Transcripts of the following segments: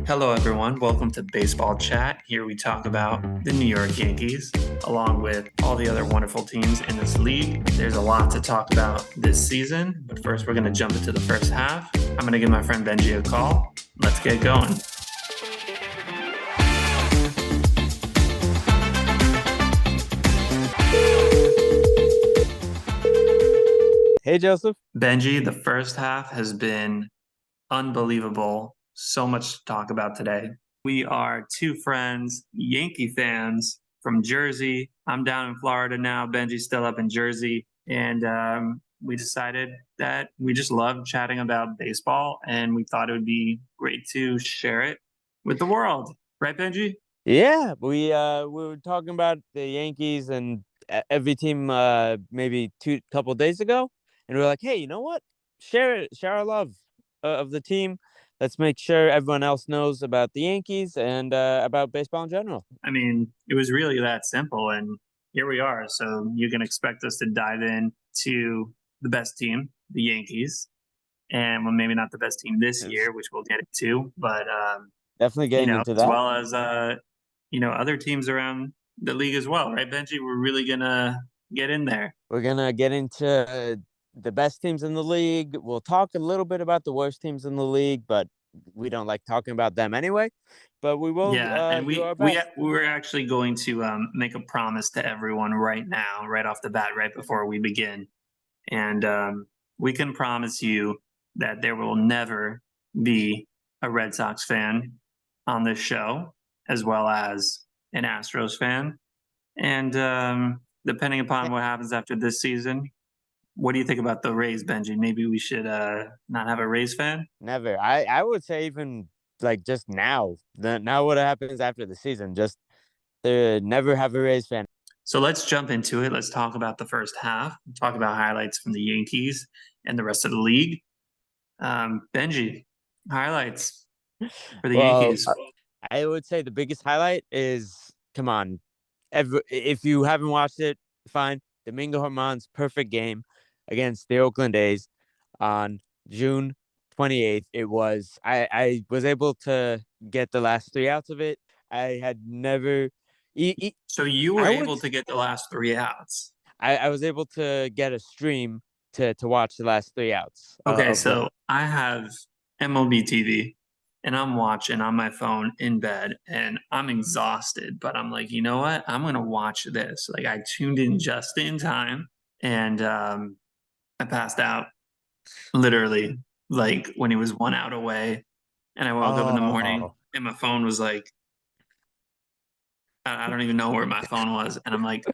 Hello, everyone. Welcome to Baseball Chat. Here we talk about the New York Yankees, along with all the other wonderful teams in this league. There's a lot to talk about this season, but first, we're going to jump into the first half. I'm going to give my friend Benji a call. Let's get going. Hey, Joseph. Benji, the first half has been unbelievable. So much to talk about today. We are two friends, Yankee fans from Jersey. I'm down in Florida now. Benji's still up in Jersey. And we decided that we just love chatting about baseball and we thought it would be great to share it with the world. Right, Benji? Yeah, we were talking about the Yankees and every team maybe two couple days ago, and we are like, hey, you know what? Share our love of the team. Let's make sure everyone else knows about the Yankees and about baseball in general. I mean, it was really that simple. And here we are. So you can expect us to dive in to the best team, the Yankees. And well, maybe not the best team this Yes. year, which we'll get to, but Definitely getting into as that. well as other teams around the league as well, right, Benji? We're really gonna get in there. We're gonna get into the best teams in the league. We'll talk a little bit about the worst teams in the league, but we don't like talking about them anyway. But we will Yeah, and do our we best. we're actually going to make a promise to everyone right now, right off the bat, right before we begin, and we can promise you that there will never be a Red Sox fan on this show, as well as an Astros fan. And depending upon what happens after this season, what do you think about the Rays, Benji? Maybe we should not have a Rays fan. Never. I would say even like just now. Now what happens after the season? Just never have a Rays fan. So let's jump into it. Let's talk about the first half. Talk about highlights from the Yankees and the rest of the league. Benji, highlights for the Well, Yankees. I would say the biggest highlight is come on. If you haven't watched it, fine. Domingo Germán's perfect game against the Oakland A's on June 28th. It was I was able to get the last three outs of it. I had never So you were I would able to get the last three outs. I was able to get a stream to watch the last three outs Okay, of so I have MLB TV and I'm watching on my phone in bed and I'm exhausted, but I'm like, you know what? I'm gonna watch this. Like I tuned in just in time and I passed out literally like when he was one out away. And I woke up in the morning oh and my phone was like, I don't even know where my phone was. And I'm like,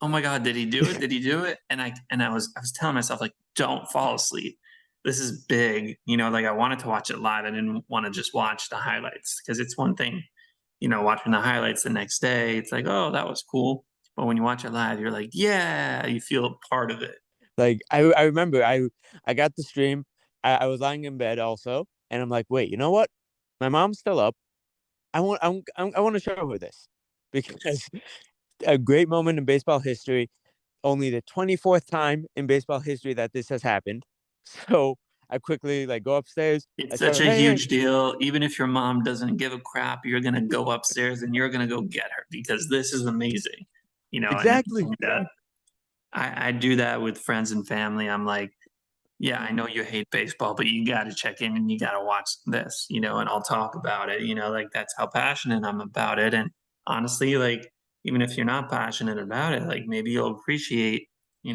oh my God, did he do it? Did he do it? And I was telling myself, like, don't fall asleep. This is big. Like I wanted to watch it live. I didn't want to just watch the highlights because it's one thing, watching the highlights the next day. It's like, oh, that was cool. But when you watch it live, you're like, yeah, you feel a part of it. like I remember I got the stream. I was lying in bed also, and I'm like, wait, you know what? My mom's still up. I want to show her this because a great moment in baseball history. Only the 24th time in baseball history that this has happened. So I quickly like go upstairs. I It's tell such her, a hey, huge deal. Even if your mom doesn't give a crap, you're gonna go upstairs and you're gonna go get her because this is amazing. And, exactly. I do that with friends and family. I'm like, yeah, I know you hate baseball, but you got to check in and you got to watch this, and I'll talk about it, like that's how passionate I'm about it. And honestly, like, even if you're not passionate about it, like maybe you'll appreciate,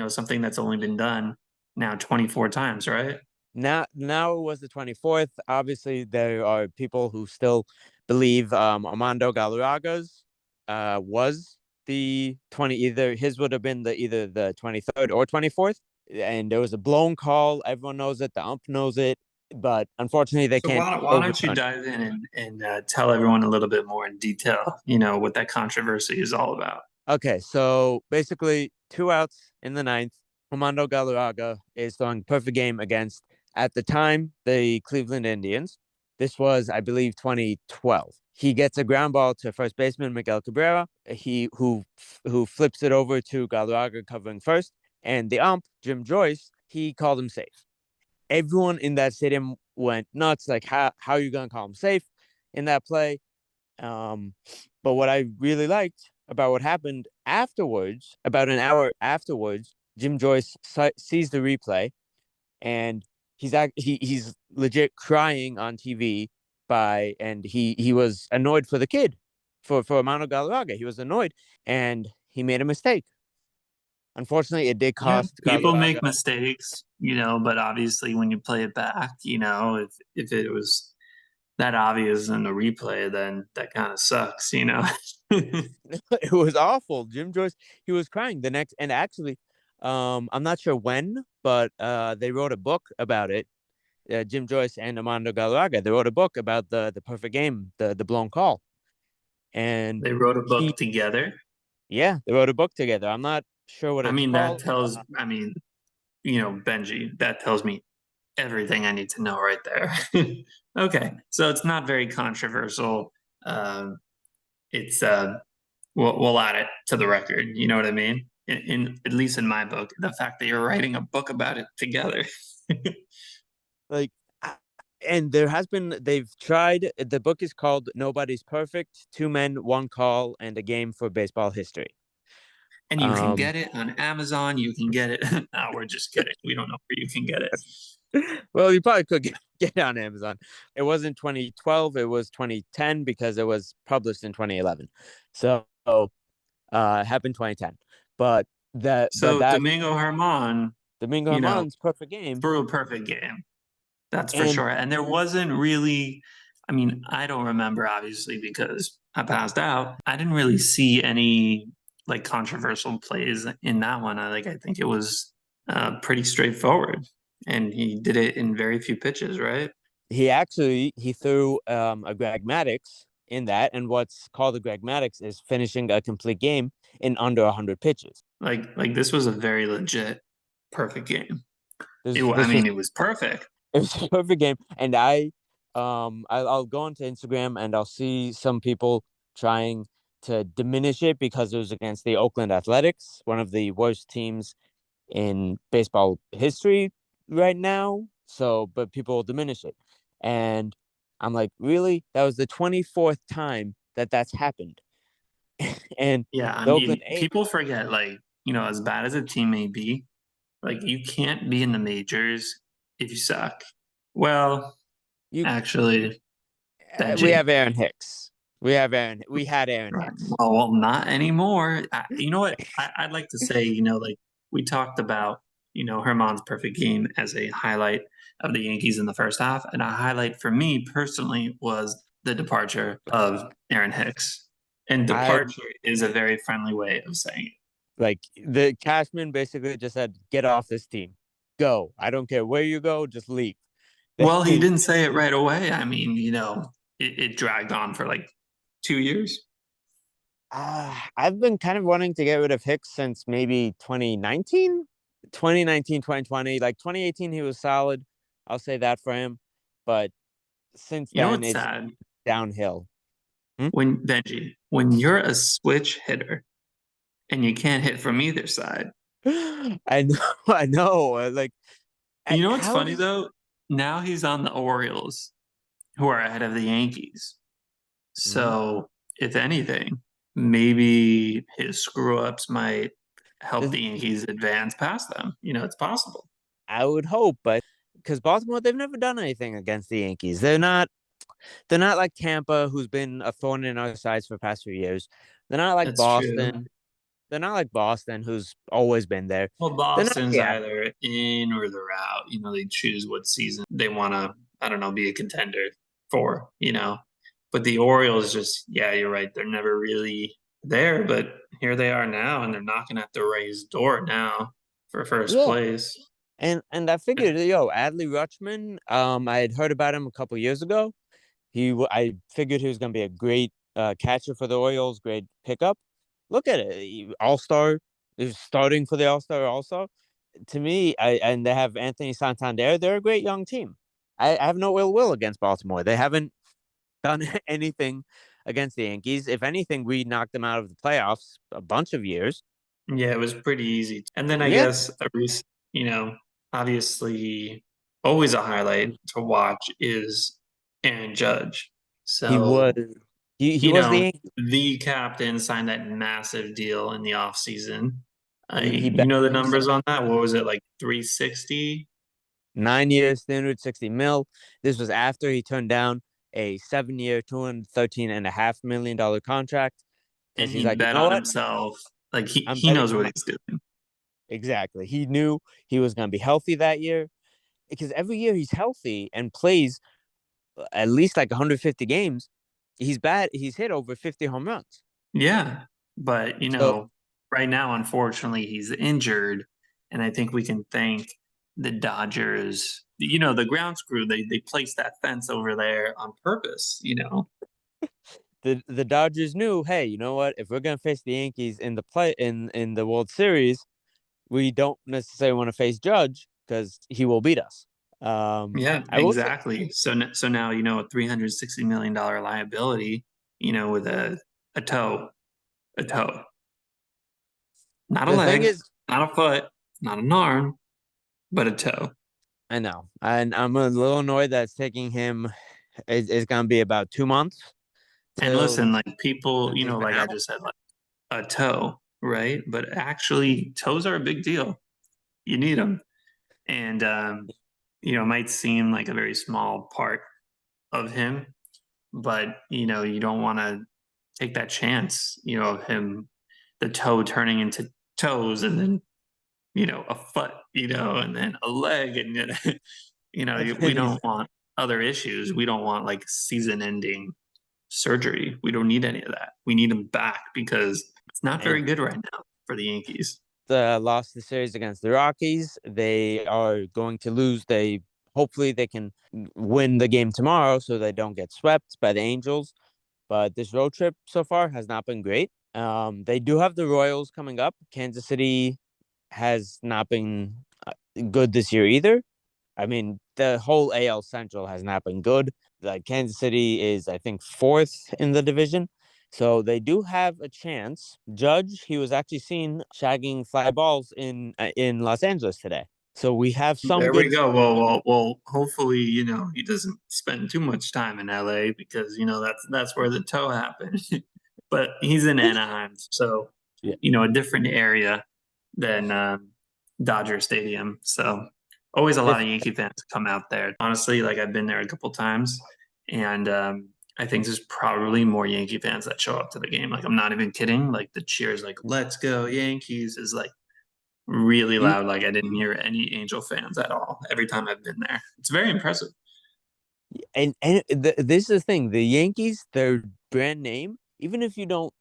something that's only been done now 24 times, right? Now it was the 24th. Obviously, there are people who still believe Armando Galarraga's was the 20 either his would have been the either the 23rd or 24th. And there was a blown call. Everyone knows it. The ump knows it. But unfortunately, they So can't why don't you overturn. dive in and tell everyone a little bit more in detail, what that controversy is all about? Okay, so basically, two outs in the ninth. Armando Galarraga is throwing a perfect game against, at the time, the Cleveland Indians. This was, I believe, 2012. He gets a ground ball to first baseman Miguel Cabrera. He who flips it over to Galarraga covering first, and the ump Jim Joyce he called him safe. Everyone in that stadium went nuts. Like, how are you gonna call him safe? in that play. Um, but what I really liked about what happened afterwards, about an hour afterwards, Jim Joyce sees the replay, and he's legit crying on TV and he was annoyed for the kid, for Armando Galarraga. He was annoyed, and he made a mistake. Unfortunately, it did Yeah, cost people Galarraga. make mistakes, but obviously when you play it back, if it was that obvious in the replay, then that kind of sucks. It was awful. Jim Joyce, he was crying the next, and actually, I'm not sure when, but they wrote a book about it. Jim Joyce and Armando Galarraga, they wrote a book about the perfect game, the blown call, and They wrote a he, book together. yeah, they wrote a book together. I'm not sure what I it's mean, that called. tells, I mean, Benji, that tells me everything I need to know right there. Okay, so it's not very controversial. It's we'll add it to the record. You know what I mean? In at least in my book, the fact that you're writing a book about it together. Like, and they've tried. The book is called "Nobody's Perfect: Two Men, One Call, and a Game for Baseball History." And you can Um, get it on Amazon. You can get it. No, we're just kidding. We don't know where you can get it. well, you probably could get it on Amazon. It wasn't 2012, it was 2010 because it was published in 2011. So, it happened 2010. But So that Domingo Herman, Domingo you know, Herman's perfect game. threw a perfect game. That's for And sure. And there wasn't really, I mean, I don't remember obviously because I passed out. I didn't really see any like controversial plays in that one. I think it was pretty straightforward. And he did it in very few pitches, right? he threw a Greg Maddux in that. And what's called a Greg Maddux is finishing a complete game in under 100 pitches. Like this was a very legit perfect game. I This was mean, it was perfect. It was a perfect game, and I'll go onto Instagram and I'll see some people trying to diminish it because it was against the Oakland Athletics, one of the worst teams in baseball history right now. So, but people will diminish it, and I'm like, really? That was the 24th time that that's happened, and Yeah, I the Oakland mean, Eight, people forget, like, as bad as a team may be, like, you can't be in the majors if you suck. Well, you actually, we Benji. have Aaron Hicks. We had Aaron Right. Hicks. Well, not anymore. You know what? I'd like to say, like we talked about, Herman's perfect game as a highlight of the Yankees in the first half, and a highlight for me personally was the departure of Aaron Hicks. And I departure is a very friendly way of saying it. Like the Cashman basically just said, "Get off this team, go. I don't care where you go, just leave." Well, he They, didn't say it right away. I mean, it dragged on for like 2 years. I've been kind of wanting to get rid of Hicks since maybe 2019, 2019, 2020. Like 2018, he was solid. I'll say that for him. But since You know then, what's it's sad? downhill. Hmm? When Benji, when you're a switch hitter and you can't hit from either side. I know, I know. Like, You know what's how funny does though? Now he's on the Orioles, who are ahead of the Yankees. Mhm. So, if anything, maybe his screw ups might help This- the Yankees advance past them. It's possible. I would hope, but because Baltimore, they've never done anything against the Yankees. They're not like Tampa, who's been a thorn in our sides for the past few years. They're not like That's true. Boston. They're not like Boston, who's always been there. Well, They're not Boston's Seattle. either in or they're out. They choose what season they want to, I don't know, be a contender for. But the Orioles just, yeah, you're right. They're never really there, but here they are now, and they're knocking at the Rays' door now for first Yeah, place. and I figured, Adley Rutschman. I had heard about him a couple years ago. I figured he was going to be a great catcher for the Orioles, great pickup. Look at it, All Star. He's starting for the All Star also. To me, and they have Anthony Santander. They're a great young team. I have no ill will against Baltimore. They haven't done anything against the Yankees. If anything, we knocked them out of the playoffs a bunch of years. Yeah, it was pretty easy. And then I Yeah, guess you know, obviously, always a highlight to watch is Aaron Judge. He was So, he you was know, the the captain signed that massive deal in the offseason. he You bet know the numbers himself. on that? What was it, like 360? 9 years, 360 mil. This was after he turned down a 7 year, $213.5 million contract because And he's he like, you bet know on what? himself. Like I'm he betting knows on what my he's doing. exactly. He knew he was going to be healthy that year because every year he's healthy and plays at least like 150 games. He's bad. He's hit over 50 home runs. Yeah. But, So right now, unfortunately, he's injured. And I think we can thank the Dodgers. The grounds crew, they placed that fence over there on purpose. the Dodgers knew, hey, you know what? If we're gonna face the Yankees in the play in the World Series, we don't necessarily want to face Judge because he will beat us. Yeah, I will say, exactly. So now, a $360 million liability, with a toe, a toe, not a the thing leg, is, not a foot, not an arm, but a toe. I know, and I'm a little annoyed that it's taking him. It's gonna be about 2 months And till listen, like people, he's been like I out. just said, like a toe, right? But actually, toes are a big deal. You need them. And, it might seem like a very small part of him, but, you don't want to take that chance, of him, the toe turning into toes and then, a foot, and then a leg. And, And we then he's don't want other issues. We don't want like season ending surgery. We don't need any of that. We need him back because it's not very and good right now for the Yankees. lost the series against the Rockies. They are going to lose. They hopefully they can win the game tomorrow so they don't get swept by the Angels. But this road trip so far has not been great. They do have the Royals coming up. Kansas City has not been good this year either. I mean, the whole AL Central has not been good. Like Kansas City is, I think, fourth in the division. So they do have a chance. Judge, he was actually seen shagging fly balls in Los Angeles today. So we have some There we good. go. Well. Hopefully, he doesn't spend too much time in LA because that's where the toe happened. But he's in Anaheim, so Yeah, a different area than Dodger Stadium. So always a lot of different. Yankee fans come out there. Honestly, like I've been there a couple times, and I think there's probably more Yankee fans that show up to the game. Like I'm not even kidding. Like the cheers, like "Let's go Yankees," is like really You loud. Like I didn't hear any Angel fans at all every time I've been there. It's very impressive. this is the thing. The Yankees, their brand name, even if you don't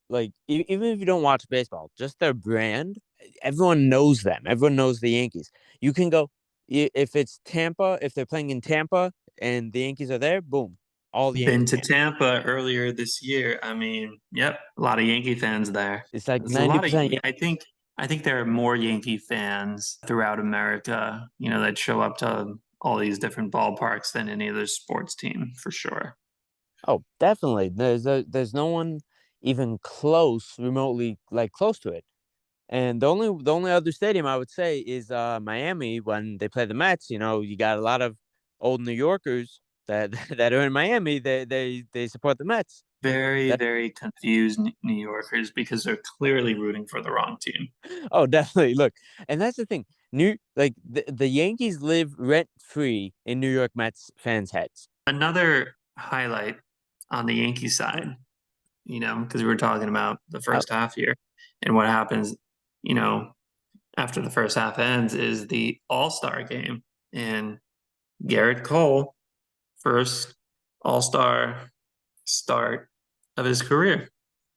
even if you don't watch baseball, just their brand, everyone knows them. Everyone knows the Yankees. You can go if it's Tampa, if they're playing in Tampa and the Yankees are there, boom, all the Been Yankee to fans. Tampa earlier this year. I mean, yep, a lot of Yankee fans there. It's like There's a ninety lot of. percent. I think there are more Yankee fans throughout America, that show up to all these different ballparks than any other sports team for sure. Oh, definitely. There's no one even close, remotely like close to it. And the only other stadium I would say is Miami when they play the Mets. You got a lot of old New Yorkers that that are in Miami. They support the Mets. Very, That very confused New Yorkers because they're clearly rooting for the wrong team. oh definitely look, and that's the thing. The Yankees live rent free in New York Mets fans' heads. Another highlight on the Yankee side, because we were talking about the Oh, first half here and what happens, you know, after the first half ends is the All-Star game. And Garrett Cole, first All-Star start of his career.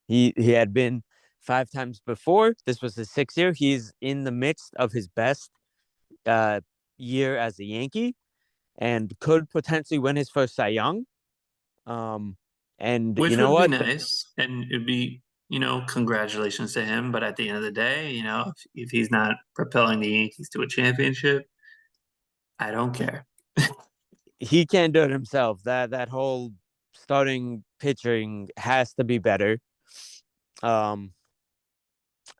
he had been 5 times before. This was his 6th year. He's in the midst of his best uh, year as a Yankee and could potentially win his first Cy Young. Um, and you Which know would be what? nice. And it'd be, congratulations to him. But at the end of the day, if he's not propelling the Yankees to a championship, I don't care. He can't do it himself. That whole starting pitching has to be better. Um,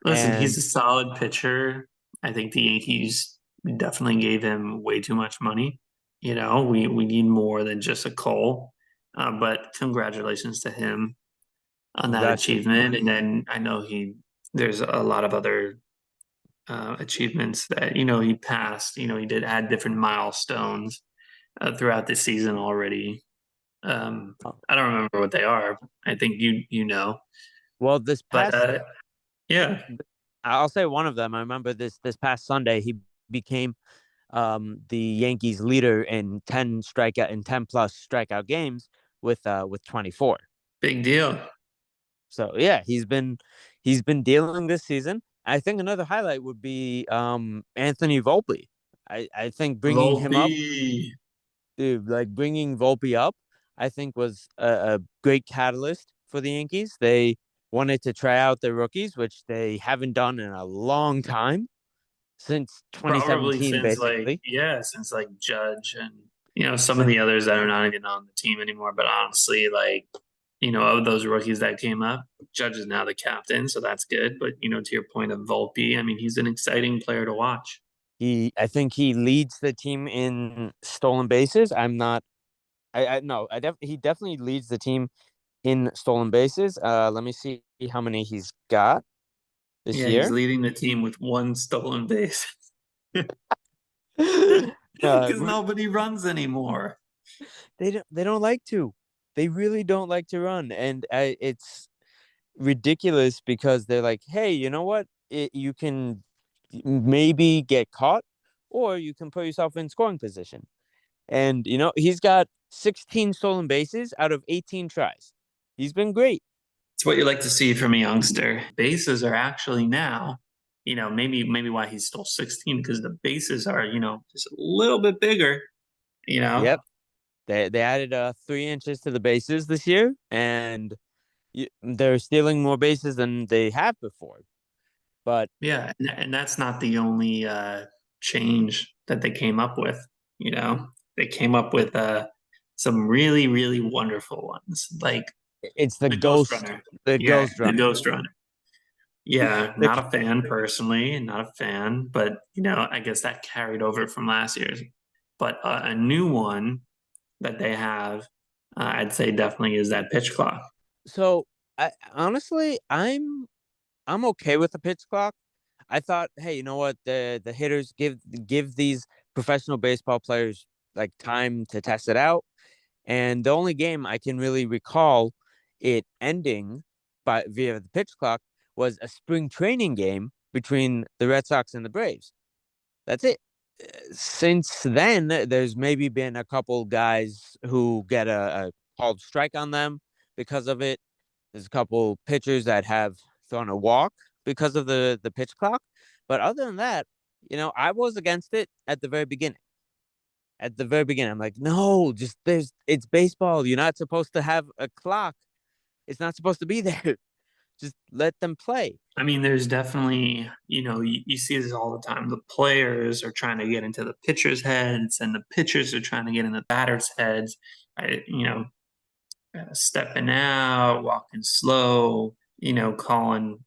Listen, he's and a solid pitcher. I think the Yankees definitely gave him way too much money. We need more than just a Cole. But congratulations to him on that Congrats to achievement. And then I know there's a lot of other achievements that he passed. He did add different milestones throughout the season already. oh, I don't remember what they are. I think you know, well, this but past yeah, I'll say one of them. I remember this past Sunday he became the Yankees leader in 10 plus strikeout games with 24. big deal. So yeah, he's been dealing this season. I think another highlight would be Anthony Volpe. I think bringing him Volpe. up, dude, like bringing Volpe up, I think was a great catalyst for the Yankees. They wanted to try out their rookies, which they haven't done in a long time, since Probably 2017, since basically. since like Judge and some of Since the others that are not even on the team anymore. But honestly, like of those rookies that came up, Judge is now the captain, so that's good. But to your point of Volpe, I mean, he's an exciting player to watch. I think he leads the team in stolen bases. I'm not. I no. He definitely leads the team in stolen bases. Let me see how many he's got this Yeah, he's year. leading the team with one stolen base uh, because nobody runs anymore. they don't like to. They really don't like to run, and it's ridiculous because they're like, hey, you know what? You can maybe get caught, or you can put yourself in scoring position. And he's got 16 stolen bases out of 18 tries. He's been great. It's what you like to see from a youngster. Bases are actually now, maybe why he's still 16 because the bases are, just a little bit bigger, you know. Yep. They added 3 inches to the bases this year, and they're stealing more bases than they have before. But Yeah, and that's not the only change that they came up with, you know. They came up with some really, really wonderful ones, like it's the Ghost the Yeah, ghost the runner. Ghost Runner. Yeah, The, not a fan personally, not a fan, but I guess that carried over from last year's. But a new one that they have, I'd say definitely is that pitch clock. so I honestly, I'm okay with the pitch clock. I thought, hey, you know what? The hitters give these professional baseball players like time to test it out. And the only game I can really recall it ending by via the pitch clock was a spring training game between the Red Sox and the Braves. That's it. Since then, there's maybe been a couple guys who get a called strike on them because of it. There's a couple pitchers that have thrown a walk because of the pitch clock. But other than that, I was against it at the very beginning. At the very beginning, I'm like, no, just it's baseball. You're not supposed to have a clock. It's not supposed to be there. Just let them play. I mean, there's definitely, you see this all the time. The players are trying to get into the pitchers' heads, and the pitchers are trying to get in the batters' heads. Stepping out, walking slow, calling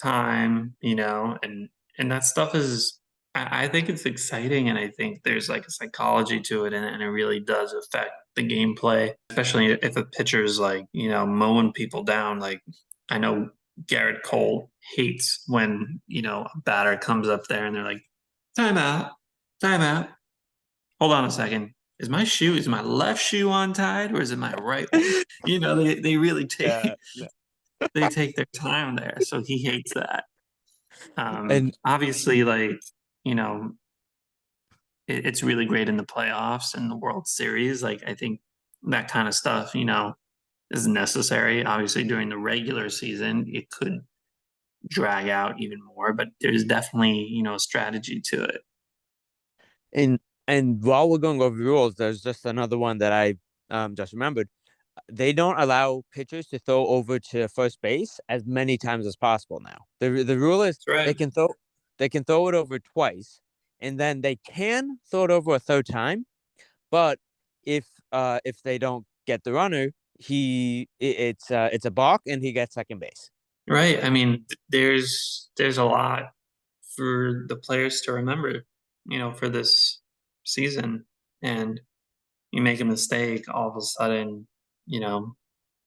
time, and that stuff is. I think it's exciting, and I think there's like a psychology to it, and it really does affect the gameplay, especially if a pitcher's like mowing people down. Like I know Garrett Cole hates when a batter comes up there and they're like, "Timeout, timeout." Hold on a second. Is my left shoe untied or is it my right one? They really Yeah. they take their time there. So he hates that. And Obviously, like, you know, it's really great in the playoffs and the World Series. Like, I think that kind of stuff, is necessary. Obviously, during the regular season, it could drag out even more, but there's definitely, a strategy to it. and and while we're going over rules, there's just another one that I just remembered. They don't allow pitchers to throw over to first base as many times as possible now. The rule is That's right. they can throw it over twice, and then they can throw it over a third time. But if they don't get the runner, it's a balk and he gets second base. Right. I mean, there's a lot for the players to remember, for this season. And you make a mistake, all of a sudden, you know,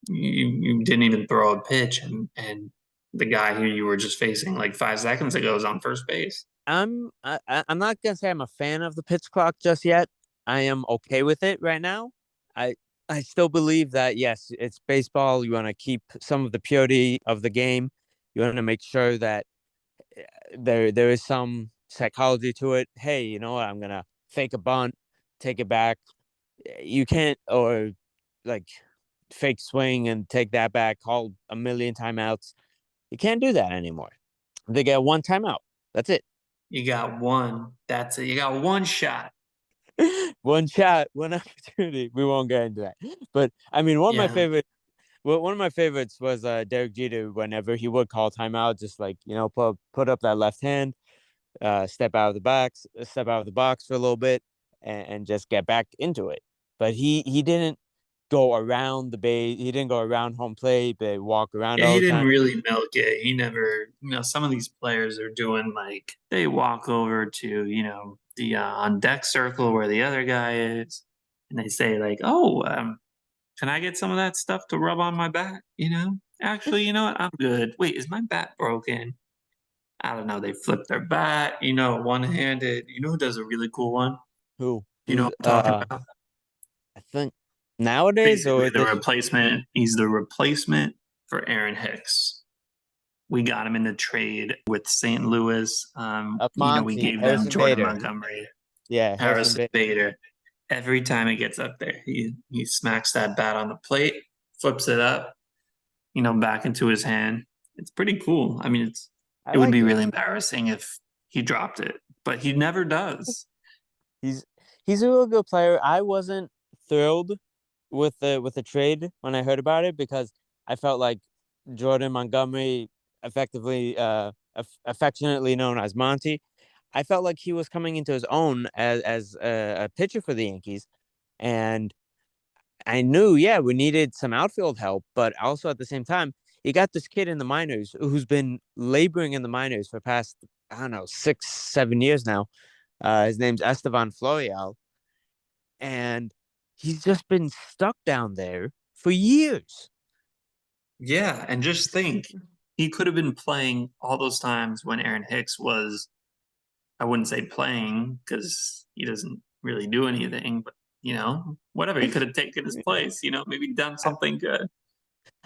you didn't even throw a pitch, and the guy who you were just facing like 5 seconds ago is on first base. I'm not gonna say I'm a fan of the pitch clock just yet. I am okay with it right now. I I still believe that yes, it's baseball. You want to keep some of the purity of the game. You want to make sure that there is some psychology to it. Hey, you know what? I'm gonna fake a bunt, take it back. You can't or like fake swing and take that back. Call a million timeouts. You can't do that anymore. They get one timeout. That's it. You got one. That's it. You got one shot. One shot, one opportunity. We won't get into that. But I mean, Yeah. one of my favorites was Derek Jeter. Whenever he would call timeout, just like put up that left hand, step out of the box for a little bit, and just get back into it. But he didn't go around the base. He didn't go around home plate, but walk around Yeah, all he the didn't time. really milk it. He never, some of these players are doing like they walk over to, the on deck circle where the other guy is, and they say like, "Oh, can I get some of that stuff to rub on my bat?" Actually, you know what? I'm good. Wait, is my bat broken? I don't know. They flip their bat, one handed. You know who does a really cool one? Who You know who's what I'm talking about? I think nowadays Basically, or the this replacement. He's the replacement for Aaron Hicks. We got him in the trade with St. Louis. We Monty gave them Harrison Jordan Bader. Montgomery, Yeah, Harrison Harrison Bader. Bader. Every time it gets up there, he smacks that bat on the plate, flips it up, back into his hand. It's pretty cool. I mean, I it would like be it. really embarrassing if he dropped it, but he never does. He's he's a real good player. I wasn't thrilled with the trade when I heard about it because I felt like Jordan Montgomery, effectively affectionately known as Monty, I felt like he was coming into his own as a pitcher for the Yankees, and I knew yeah we needed some outfield help, but also at the same time you got this kid in the minors who's been laboring in the minors for past I don't know 6 7 years now. His name's Estevan Florial, and he's just been stuck down there for years. Yeah, and just think, he could have been playing all those times when Aaron Hicks was, I wouldn't say playing because he doesn't really do anything, but whatever. He could have taken his place, maybe done I, something good.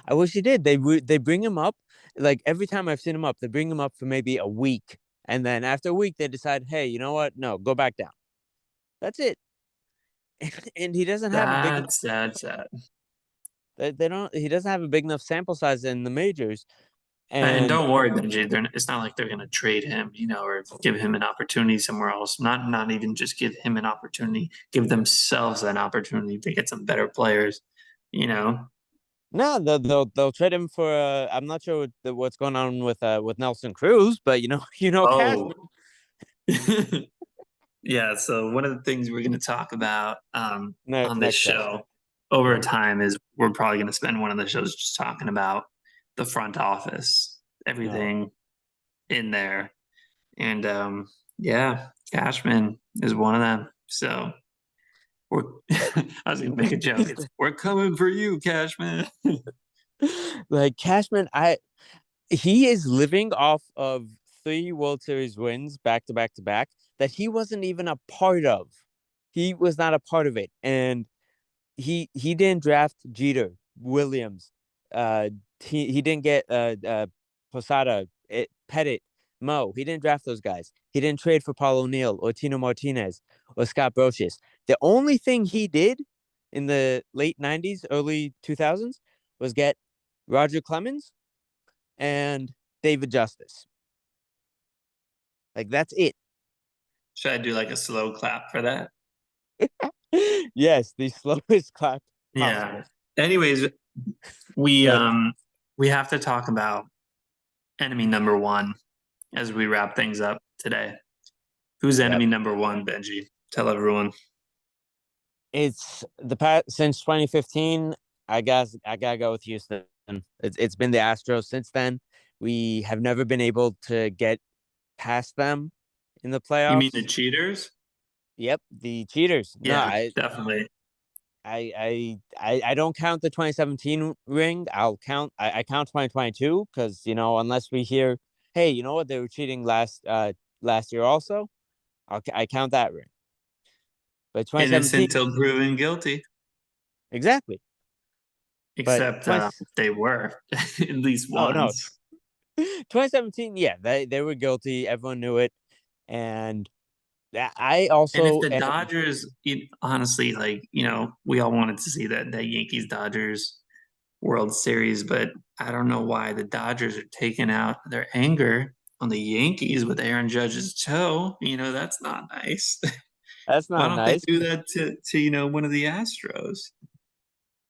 I wish he did. They bring him up like every time I've seen him up, they bring him up for maybe a week, and then after a week they decide, hey, you know what? No, go back down. That's it. And he doesn't have a big enough. Sad, sad, sad. They don't. He doesn't have a big enough sample size in the majors, And and don't worry, Benji. It's not like they're going to trade him, or give him an opportunity somewhere else. Not even just give him an opportunity. Give themselves an opportunity to get some better players. You know. no, they'll trade him for. I'm not sure what's going on with Nelson Cruz, but Oh, Cashman. yeah. So one of the things we're going to talk about on this Next question. show over Yeah. time is we're probably going to spend one of the shows just talking about the front office, No. everything in there. And yeah, Cashman is one of them. So we're I was gonna make a joke. It's we're coming for you, Cashman. Like Cashman, he is living off of 3 World Series wins back to back to back that he wasn't even a part of. He was not a part of it, and he didn't draft Jeter, Williams. Uh, he didn't get Posada, Pettit, Mo. He didn't draft those guys. He didn't trade for Paul O'Neill or Tino Martinez or Scott Brocious. The only thing he did in the late '90s, early 2000s was get Roger Clemens and David Justice. Like that's it. Should I do like a slow clap for that? Yes, the slowest clap Yeah. possible. Anyways, we But um we have to talk about enemy number one as we wrap things up today. Who's yep, enemy number one, Benji? Tell everyone. it's the past since 2015. I guess I gotta go with Houston. It's been the Astros since then. We have never been able to get past them in the You mean the playoffs. cheaters? Yep, the cheaters. No, Yeah, definitely. I don't count the 2017 ring. I count 2022 because unless we hear, hey, you know what, they were cheating last year also. I count that ring. But 2017, Innocent till proven guilty. exactly. But Except 20, they were at least oh no, once. 2017, yeah, they were guilty. Everyone knew it, and I And if also the am. Dodgers, honestly, like we all wanted to see that Yankees Dodgers World Series, but I don't know why the Dodgers are taking out their anger on the Yankees with Aaron Judge's toe. That's not nice. That's Why not don't they nice. do that to one of the Astros?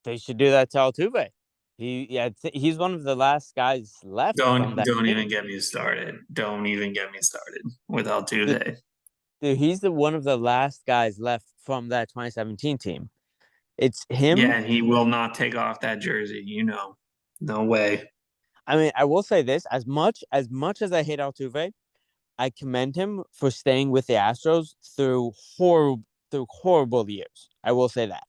They should do that to Altuve. He's one of the last guys left from Don't that don't team. even get me started. Don't even get me started with Dude, Altuve. he's the one of the last guys left from that 2017 team. It's him. Yeah, and he will not take off that jersey. No way. I mean, I will say this: as much as I hate Altuve, I commend him for staying with the Astros through horrible years. I will say that.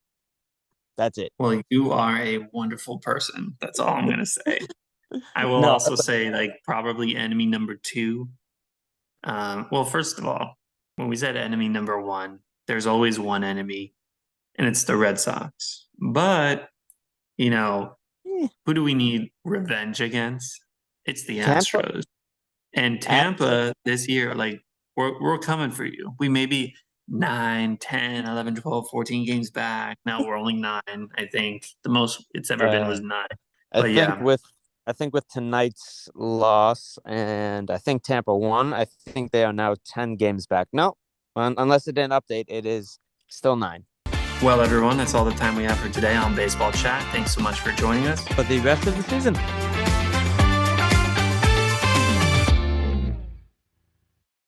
That's it. Well, you are a wonderful person. That's all I'm gonna say. I will No, also say, like, probably enemy number two. Well, first of all, when we said enemy number one, there's always one enemy, and it's the Red Sox. But, you know, eh, who do we need revenge against? It's the Tampa. Astros. And At, Tampa this year, like, we're coming for you. We may be 9, 10, 11, 12, 14 games back. Now we're only 9, I think. The most it's ever been uh, was 9. I But think yeah, with I think with tonight's loss, and I think Tampa won. I think they are now 10 games back. No, unless it didn't update, it is still 9. well, everyone, that's all the time we have for today on Baseball Chat. Thanks so much for joining us. But the rest of the season.